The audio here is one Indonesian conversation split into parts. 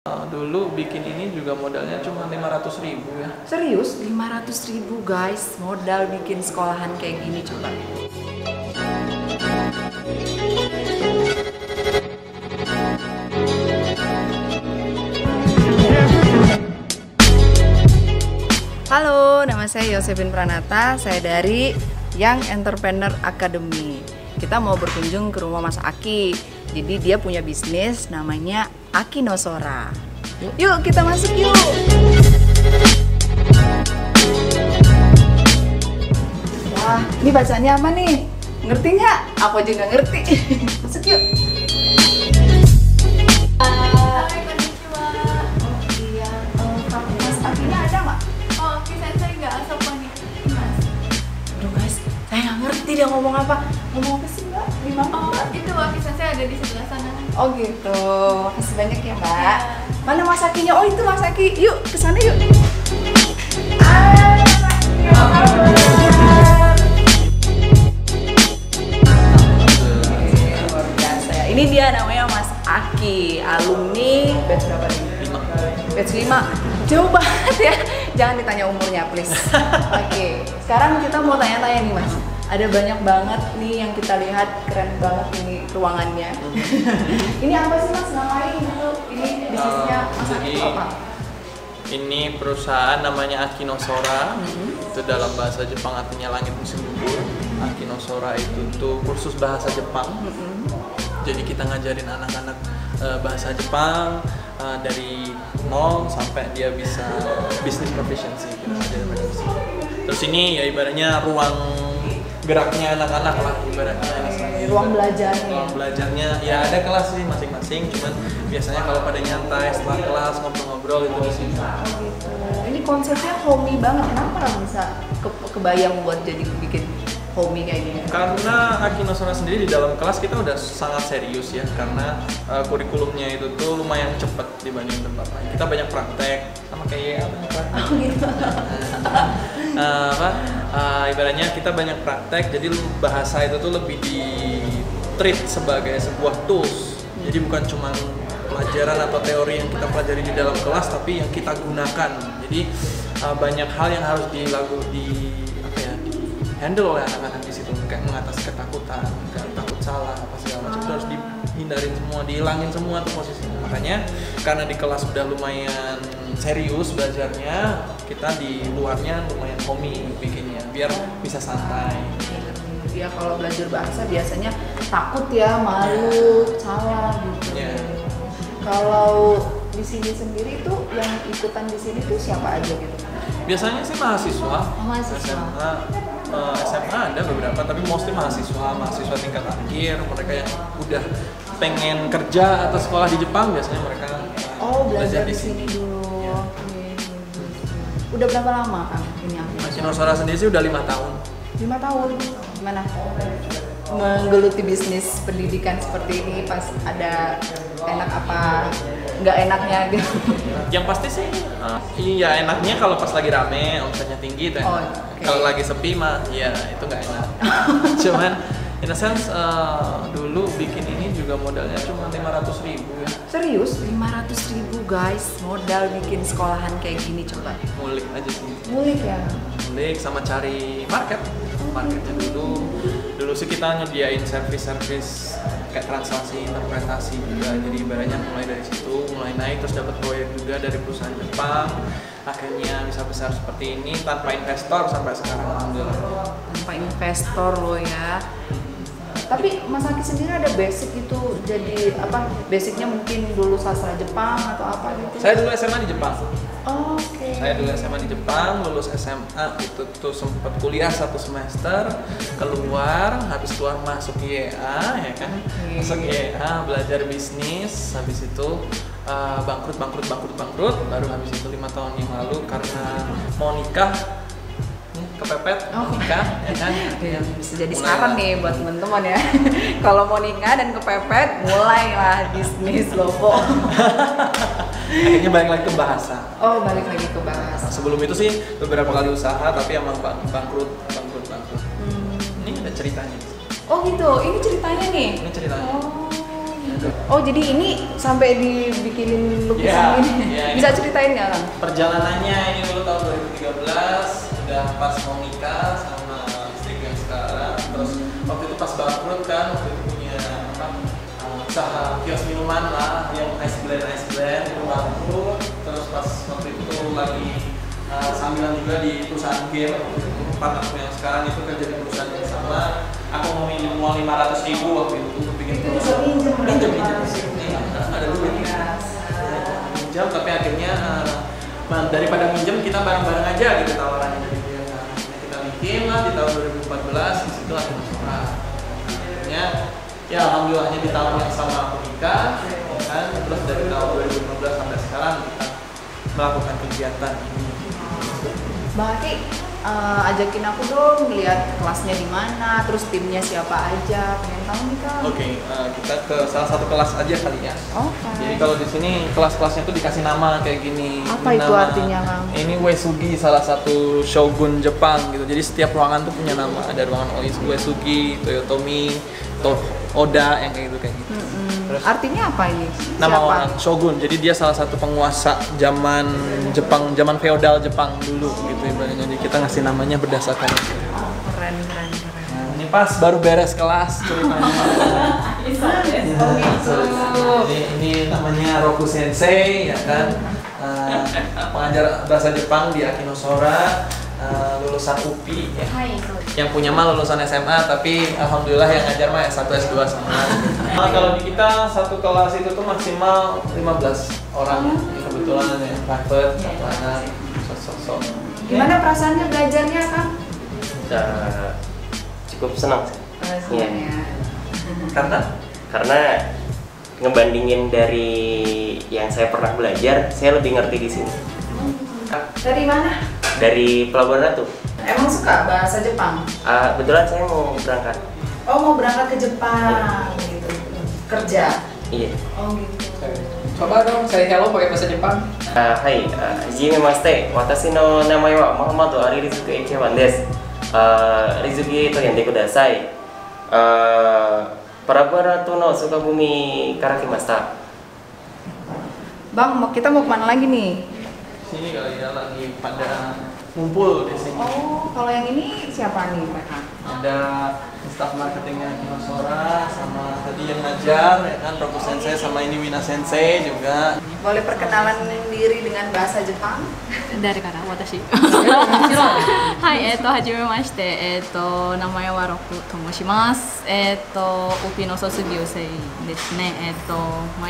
Dulu bikin ini juga modalnya cuma 500.000 ya. Serius? 500.000 guys, modal bikin sekolahan kayak gini coba. Halo, nama saya Yosefin Pranata, saya dari Young Entrepreneur Academy. Kita mau berkunjung ke rumah Mas Aki. Jadi dia punya bisnis namanya Aki Nosora. Yuk kita masuk yuk. Wah, ini bacanya apa nih? Ngerti nggak? Aku juga ngerti. Masuk yuk. Konnichiwa. Oh iya, Mas Akinya ada nggak? Oh, kisah saya nggak asal panik, Mas. Aduh guys, saya nggak ngerti dia ngomong apa. Ngomong apa sih mbak? Di mana Oh, mbak? itu kisah saya ada di sebelah sana. Oh gitu, makasih banyak ya mbak. Mana Mas Akinya? Oh itu Mas Aki, yuk kesana yuk. Luar biasa ya. Ini dia namanya Mas Aki, alumni batch berapa nih? 5. Batch 5. Jauh banget ya. Jangan ditanya umurnya please. Oke, sekarang kita mau tanya-tanya nih Mas. Ada banyak banget nih yang kita lihat, keren banget ini ruangannya. Ini apa sih Mas namanya gitu? Ini bisnisnya Mas Aki itu apa? Ini perusahaan namanya Aki Nosora. Itu dalam bahasa Jepang artinya langit musim gugur. Aki Nosora itu tuh kursus bahasa Jepang. Jadi kita ngajarin anak-anak bahasa Jepang dari nol sampai dia bisa bisnis proficiency. Terus ini ya ibaratnya ruang geraknya anak-anak lah ibaratnya. Ruang belajarnya. Ruang belajarnya ya ada kelas sih masing-masing, cuman biasanya kalau pada nyantai setelah kelas ngobrol-ngobrol itu di sini. Oh gitu. Ini konsepnya homey banget. Kenapa bisa kebayang buat jadi bikin homey kayak gini? Karena Aki Nosora sendiri di dalam kelas kita udah sangat serius ya, karena kurikulumnya itu tuh lumayan cepet dibanding tempat lain. Kita banyak praktek sama kayak banyak praktek. Oh gitu. Ibaratnya kita banyak praktek, jadi bahasa itu tuh lebih di treat sebagai sebuah tools. Jadi bukan cuma pelajaran atau teori yang kita pelajari di dalam kelas, tapi yang kita gunakan. Jadi banyak hal yang harus di handle oleh anak-anak di situ, kayak mengatasi ketakutan, kayak takut salah, apa segala macam itu harus dihindarin semua, dihilangin semua tuh posisinya. Makanya karena di kelas udah lumayan serius belajarnya, kita di luarnya lumayan homey bikinnya, biar bisa santai. Ya kalau belajar bahasa biasanya takut ya, malu, salah gitu. Kalau di sini sendiri tuh yang ikutan di sini tuh siapa aja gitu? Biasanya sih mahasiswa, Mahasiswa. SMA ada beberapa, tapi mostly mahasiswa tingkat akhir, mereka yang udah pengen kerja atau sekolah di Jepang biasanya mereka belajar di sini dulu. Ya. Udah berapa lama Kang ini aku? Aki Nosora sendiri sih udah 5 tahun. 5 tahun. Gimana? Menggeluti bisnis pendidikan seperti ini pas ada enak apa nggak enaknya gitu? Yang pasti sih, iya enaknya kalau pas lagi rame, omsetnya tinggi itu enak. Okay. Kalau lagi sepi mah, ya itu nggak enak. Cuman, in a sense, dulu bikin ini juga modalnya cuma 500.000 ya. Serius? 500.000 guys, modal bikin sekolahan kayak gini coba. Ngulik aja sih. Ngulik ya? Ngulik sama cari marketnya dulu sih kita nyediain servis kayak translasi, interpretasi juga, jadi ibaratnya mulai dari situ, mulai naik terus dapat proyek juga dari perusahaan Jepang, akhirnya bisa besar seperti ini tanpa investor sampai sekarang alhamdulillah. Tanpa investor loh ya. Tapi Mas Aki sendiri ada basic itu, jadi apa? Basicnya mungkin dulu sastra Jepang atau apa gitu? Saya dulu SMA di Jepang. Oke. Saya dulu SMA di Jepang, lulus SMA itu tuh sempat kuliah 1 semester, habis keluar masuk YA ya kan, masuk YA belajar bisnis, habis itu bangkrut, baru habis itu 5 tahun yang lalu karena mau nikah kepepet nikah ya kan. Ya, bisa jadi saran nih buat teman-teman ya. Kalau mau nikah dan kepepet, mulailah bisnis logo. Akhirnya balik lagi ke bahasa. Oh, balik lagi ke bahasa. Sebelum itu sih beberapa kali usaha tapi emang bangkrut. Ini ada ceritanya. Oh gitu, ini ceritanya nih. Ini ceritanya. Oh, gitu. Oh jadi ini sampai dibikinin lukisan ini? Bisa ceritain nggak Kang? Perjalanannya ini dulu tahun 2013, udah pas mau nikah sama istri yang sekarang. Terus waktu itu pas bangkrut kan, waktu itu punya usaha kios minuman lah, yang ice blend itu bangkrut. Terus pas waktu itu lagi sambilan juga di perusahaan game, partnerku yang sekarang itu kerja di perusahaan yang sama. Aku mau minjem uang 500.000 waktu itu untuk bikin perusahaan. Minjem ada duit. Minjem, tapi akhirnya daripada minjem kita bareng-bareng aja gitu tawarannya dari dia. Nah, kita bikin lah di tahun 2014, di situ Akino Sora. Akhirnya ya alhamdulillahnya di tahun yang sama aku nikah, ya kan. Terus dari tahun 2015 sampai sekarang kita melakukan kegiatan ini. Bang Aki, ajakin aku dong lihat kelasnya di mana, terus timnya siapa aja, pengen tahu nih Kang. Oke, kita ke salah satu kelas aja kali ya. Oke. Jadi kalau di sini kelas-kelasnya tuh dikasih nama kayak gini. Apa itu artinya Kang? Ini Uesugi, salah satu shogun Jepang gitu. Jadi setiap ruangan tuh punya nama. Ada ruangan Uesugi, Toyotomi, Oda yang kayak gitu. Terus, artinya apa ini? nama Siapa? orang shogun. Jadi dia salah satu penguasa zaman Jepang, zaman feodal Jepang dulu gitu ibaratnya. Jadi kita ngasih namanya berdasarkan itu. Oh, keren. Nah, ini pas baru beres kelas ceritanya. Oh gitu. Ini namanya Roku Sensei ya kan. Pengajar bahasa Jepang di Akino Sora. Lulusan UPI ya. Yang punya mah lulusan SMA tapi alhamdulillah yang ngajar mah S1 S2 sama. Kalau di kita satu kelas itu tuh maksimal 15 orang. Kebetulan ya private satu anak sosok. Gimana perasaannya belajarnya Kang? Cukup senang sih. Senang ya. Karena ngebandingin dari yang saya pernah belajar, saya lebih ngerti di sini. Dari mana? Dari Pelabuhan Ratu. Emang suka bahasa Jepang? Kebetulan saya mau berangkat. Oh mau berangkat ke Jepang gitu. Kerja? Iya. Oh gitu. Coba dong saya hello pakai bahasa Jepang. Hai, hajimemashite. Watashi no namae wa Muhammadu Aririzuki Ekiwan desu. Rizuki to yande kudasai. Pelabuhan Ratu no Sukabumi kara kimashita. Bang, kita mau kemana lagi nih? Sini kali ya lagi pada ngumpul di sini. Oh, kalau yang ini siapa nih mereka? Ada staff marketingnya Akino Sora sama tadi yang ngajar ya kan Roku Sensei sama ini Wina Sensei juga. Boleh perkenalan diri dengan bahasa Jepang? 誰から私はい、はじめまして、名前はロクと申します。オピの卒業生ですね。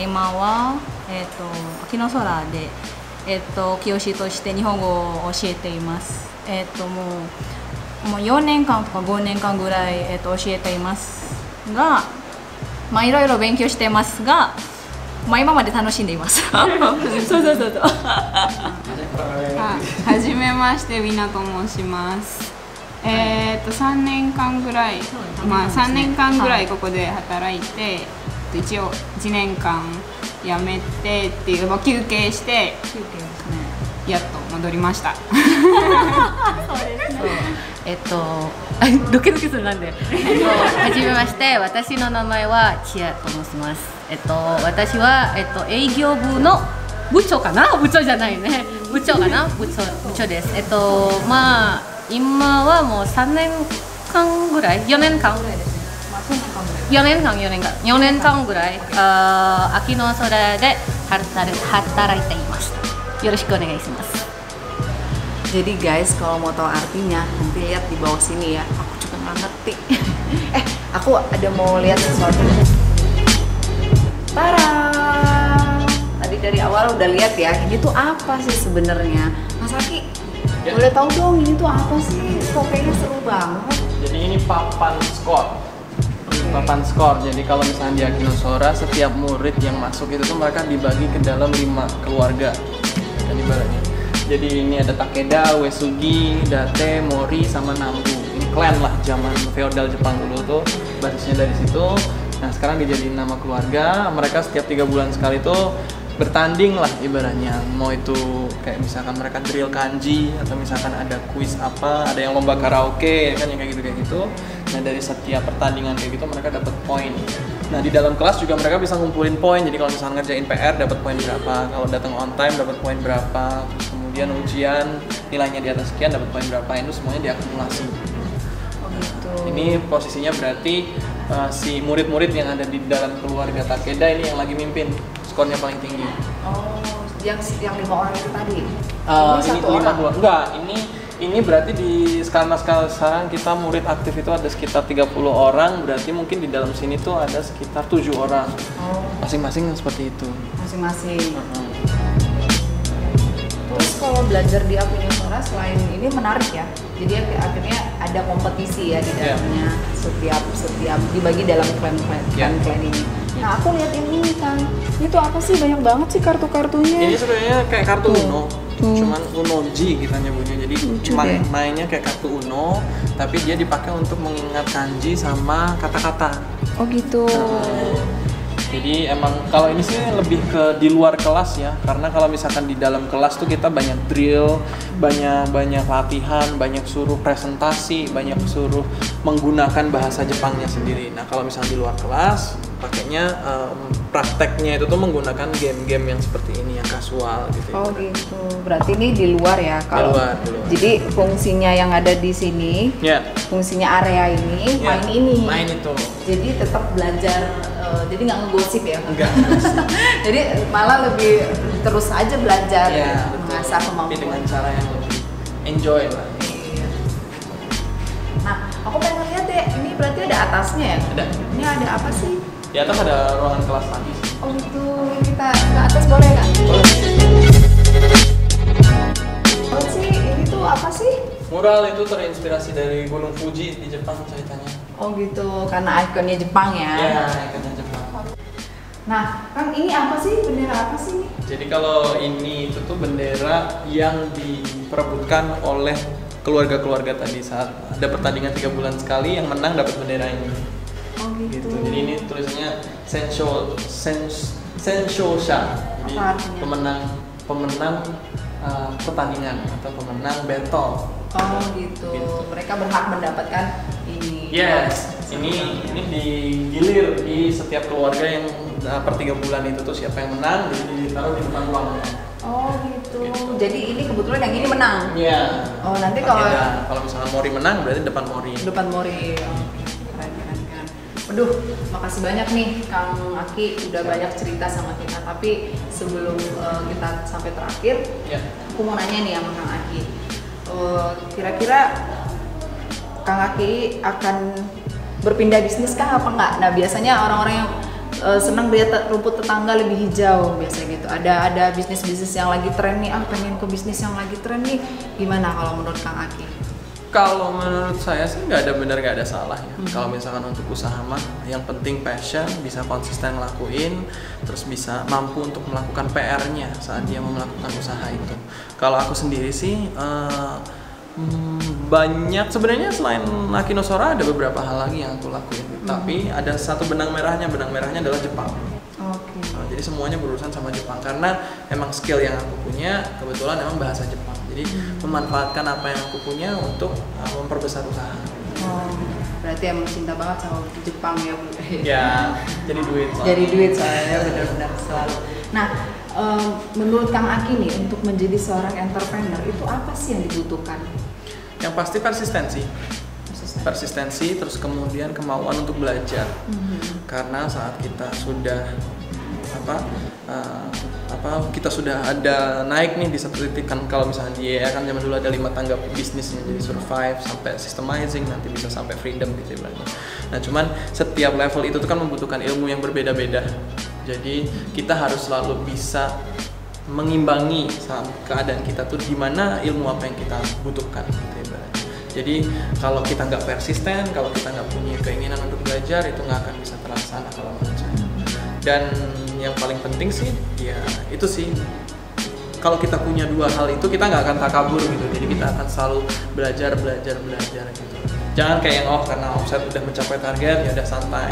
今は秋の空で教師として日本語を教えています。もう4年間とか5年間ぐらい教えていますが、まあいろいろ勉強してますが。まあ今まで楽しんでいます。そう。はじめまして、ウィナと申します。3年間ぐらい、3年間ぐらいここで働いて、一応1年間辞めてっていう、休憩して、やっと戻りました。ドキドキするなんで。はじめまして、私の名前はチアと申します。私は営業部の部長かな、部長じゃないね。部長かな、部長です。まあ今はもう3年間ぐらい、4年間ぐらいですね。4年間ぐらい秋の空で働いています。よろしくお願いします。 Jadi guys, kalau mau tahu artinya, nanti lihat di bawah sini ya. Aku juga nggak ngerti. Aku ada mau lihat sesuatu. Parah. Tadi dari awal udah lihat ya. Ini tuh apa sih sebenarnya? Mas Aki, Ya. boleh tahu dong ini tuh apa sih? Kok kayaknya seru banget. Jadi ini papan skor. Papan skor. Jadi kalau misalnya di Akino Sora, setiap murid yang masuk itu tuh mereka dibagi ke dalam 5 keluarga. Dan ibaratnya. Jadi ini ada Takeda, Uesugi, Date, Mori, sama Nambu. Ini klan lah zaman feodal Jepang dulu tuh, basisnya dari situ. Nah sekarang dijadiin nama keluarga. Mereka setiap 3 bulan sekali tuh bertanding lah ibaratnya. Mau itu kayak misalkan mereka drill kanji atau misalkan ada kuis apa, ada yang lomba karaoke, ya kan yang kayak gitu. Nah dari setiap pertandingan kayak gitu mereka dapat poin. Nah di dalam kelas juga mereka bisa ngumpulin poin. Jadi kalau misalnya ngerjain PR dapat poin berapa, kalau datang on time dapat poin berapa, terus kemudian ujian nilainya di atas sekian dapat poin berapa, itu semuanya diakumulasi. Oh gitu. Ini posisinya berarti si murid-murid yang ada di dalam keluarga Takeda ini yang lagi mimpin, skornya paling tinggi. Oh, yang 5 orang itu tadi. Ini 52. Enggak, ini berarti karena sekarang kita murid aktif itu ada sekitar 30 orang, berarti mungkin di dalam sini tuh ada sekitar 7 orang. Oh, Masing-masing seperti itu. masing-masing. Terus kalau belajar di Akinosora selain ini menarik ya. Jadi akhirnya ada kompetisi ya di dalamnya. Setiap dibagi dalam klan ini. Nah, aku lihat ini kan. Ini tuh apa sih, banyak banget sih kartu-kartunya. Ini sebenarnya kayak kartu Uno. Cuman Unoji kita nyebutnya. Jadi mainnya kayak kartu Uno, tapi dia dipakai untuk mengingat kanji sama kata-kata. Oh gitu. Jadi emang kalau ini sih lebih ke di luar kelas ya, karena kalau misalkan di dalam kelas tuh kita banyak drill, banyak latihan, banyak suruh presentasi, banyak suruh menggunakan bahasa Jepangnya sendiri. Nah kalau misalnya di luar kelas, pakainya prakteknya itu tuh menggunakan game-game yang seperti ini, yang kasual gitu. Oh gitu. Berarti ini di luar ya kalau. Di luar. Jadi fungsinya yang ada di sini, fungsinya area ini, main ini. Main itu. Jadi tetap belajar. Jadi nggak ngegosip ya? Enggak. Jadi malah lebih terus aja belajar, mengasah kemampuan. Tapi dengan cara yang lebih enjoy lah. Iya. Nah, aku pengen lihat deh. Ini berarti ada atasnya ya? Ada. Ini ada apa sih? Di atas ada ruangan kelas lagi. Oh gitu. Kita ke atas boleh nggak? Oh sih, ini tuh apa sih? Mural itu terinspirasi dari Gunung Fuji di Jepang ceritanya. Oh gitu, karena ikonnya Jepang ya? Iya, ikonnya Jepang. Nah, Kang ini apa sih? Bendera apa sih? Jadi kalau ini itu tuh bendera yang diperebutkan oleh keluarga-keluarga tadi saat ada pertandingan 3 bulan sekali, yang menang dapat bendera ini. Oh gitu. Jadi ini tulisannya Senshosha. Jadi pemenang pertandingan atau pemenang battle. Oh gitu. Mereka berhak mendapatkan ini. Yes. Ini digilir di setiap keluarga yang per 3 bulan itu tuh siapa yang menang, jadi ditaruh di depan ruangan. Oh gitu. Jadi ini kebetulan yang ini menang. Iya. Oh nanti kalau misalnya Mori menang berarti depan Mori. Depan Mori. Oh, keren. Aduh, makasih banyak nih Kang Aki udah banyak cerita sama kita. Tapi sebelum kita sampai terakhir, aku mau nanya nih sama Kang Aki. Kira-kira Kang Aki akan berpindah bisnis kah apa enggak? Nah biasanya orang-orang yang senang lihat rumput tetangga lebih hijau biasanya gitu. Ada bisnis-bisnis yang lagi tren nih, pengen ke bisnis yang lagi tren nih. Gimana kalau menurut Kang Aki? Kalau menurut saya sih nggak ada benar nggak ada salah ya. Kalau misalkan untuk usaha mah, yang penting passion, bisa konsisten ngelakuin, terus bisa mampu untuk melakukan PR-nya saat dia mau melakukan usaha itu. Kalau aku sendiri sih banyak sebenarnya, selain Akinosora ada beberapa hal lagi yang aku lakuin. Tapi ada satu benang merahnya adalah Jepang. Oke. Jadi semuanya berurusan sama Jepang karena emang skill yang aku punya kebetulan emang bahasa Jepang. Jadi memanfaatkan apa yang aku punya untuk memperbesar usaha. Oh, berarti emang cinta banget sama Jepang ya Bu? Ya, jadi duit. Jadi duit soalnya benar-benar selalu. Nah, menurut Kang Aki nih untuk menjadi seorang entrepreneur itu apa sih yang dibutuhkan? Yang pasti persistensi, terus kemudian kemauan untuk belajar. Karena saat kita sudah kita sudah ada naik nih di satu titik, kan kalau misalnya dia kan zaman dulu ada 5 tangga bisnisnya, jadi survive sampai systemizing, nanti bisa sampai freedom gitu ibaratnya. Nah cuman setiap level itu tuh kan membutuhkan ilmu yang berbeda-beda, jadi kita harus selalu bisa mengimbangi keadaan kita tuh di mana ilmu apa yang kita butuhkan gitu ibaratnya. Jadi kalau kita nggak persisten, kalau kita nggak punya keinginan untuk belajar, itu nggak akan bisa terlaksana kalau menurut saya. Dan yang paling penting sih ya itu sih, kalau kita punya dua hal itu kita nggak akan takabur gitu, jadi kita akan selalu belajar gitu. Jangan kayak yang karena offset udah mencapai target ya udah santai,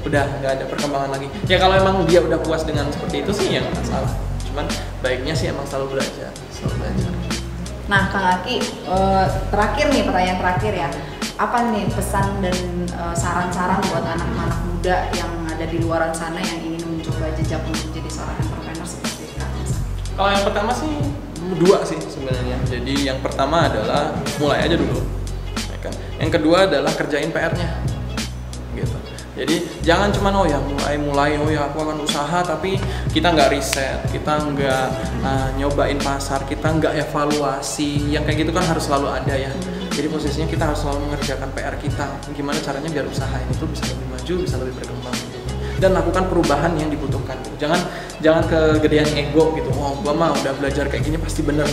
udah nggak ada perkembangan lagi. Ya kalau emang dia udah puas dengan seperti itu sih ya nggak salah, cuman baiknya sih emang selalu belajar. Nah Kang Aki, terakhir nih, pertanyaan terakhir ya, apa nih pesan dan saran-saran buat anak-anak muda yang ada di luaran sana yang ingin mencoba jejak untuk jadi seorang entrepreneur seperti Kak? Kalau yang pertama sih dua sih sebenarnya. Jadi yang pertama adalah mulai aja dulu, ya kan. Yang kedua adalah kerjain PR-nya, gitu. Jadi jangan cuma oh ya mulai oh ya aku akan usaha tapi kita nggak riset, kita nggak nyobain pasar, kita nggak evaluasi. Yang kayak gitu kan harus selalu ada ya. Jadi posisinya kita harus selalu mengerjakan PR kita. Gimana caranya biar usaha ini tuh bisa lebih maju, bisa lebih berkembang. Dan lakukan perubahan yang dibutuhkan. Jangan kegedean ego gitu. Oh, gua mah udah belajar kayak gini pasti bener.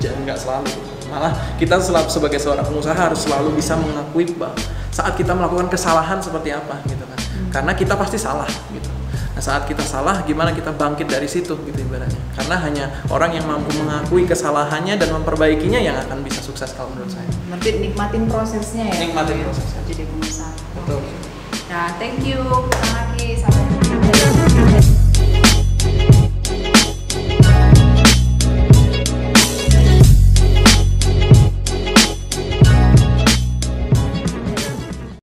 Jangan, nggak selalu. Malah kita sebagai seorang pengusaha harus selalu bisa mengakui bahwa saat kita melakukan kesalahan seperti apa gitu kan. Karena kita pasti salah gitu. Nah, saat kita salah, gimana kita bangkit dari situ gitu ibaratnya. Karena hanya orang yang mampu mengakui kesalahannya dan memperbaikinya yang akan bisa sukses kalau menurut saya. Berarti nikmatin prosesnya ya. Nikmatin prosesnya. Jadi pengusaha. Betul. Nah, thank you Kak Haki, sampai jumpa.